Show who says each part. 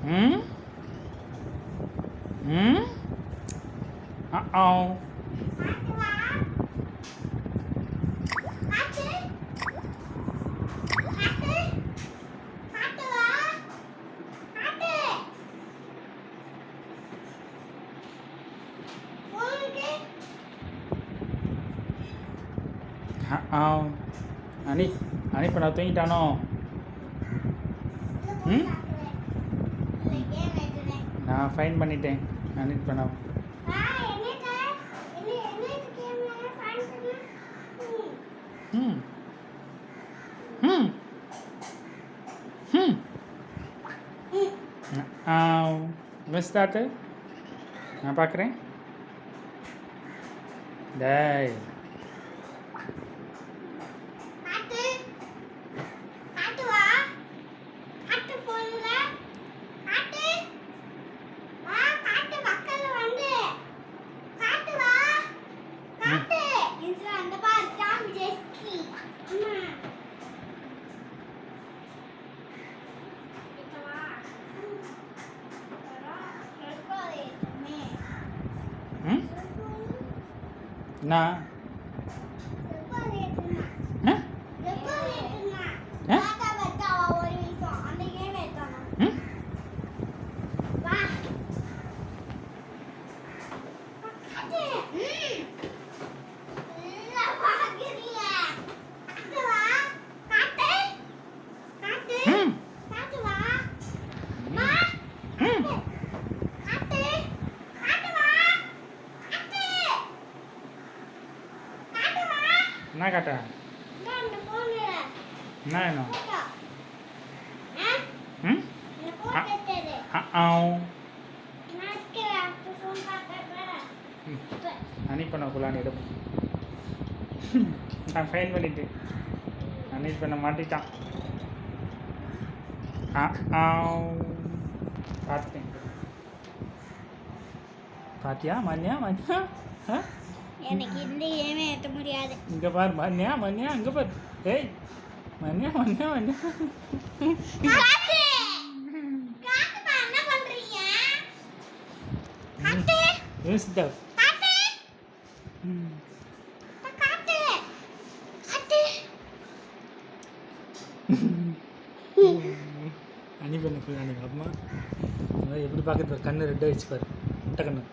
Speaker 1: ம் ம் ஆ அனி அனி இப்போ நான் தூங்கிட்டானோ? ம் நான் ஃபைன் பண்ணிட்டேன் அனி பண்ண. ம் ம் ம் மிஸ் தாட்டு நான் பார்க்குறேன். டேய் என்ன என்ன காட்ட என்ன வேணும்? ம் அனி பண்ணக்குள்ளான்னு எடு. நான் ஃபைன் பண்ணிட்டேன். அனி பண்ண மாட்டிட்டான். பார்த்துட்டேன். பாத்தியா மன்னியா மன்னியா?
Speaker 2: எனக்கு இந்த கேமே ஏற்ற முடியாது.
Speaker 1: இங்கே பாரு மன்னியா மன்னியா இங்கே பாரு. ஏய் மன்னியா மன்னியா மன்னியா
Speaker 2: என்ன பண்றீங்க?
Speaker 1: சித்தா அனி பண்ணுக்குள்ள அன்னைக்கு அம்மா எப்படி பார்க்குறது? கண்ணு ரெட் ஆயிடுச்சு பாரு, முட்டை கண்ணு.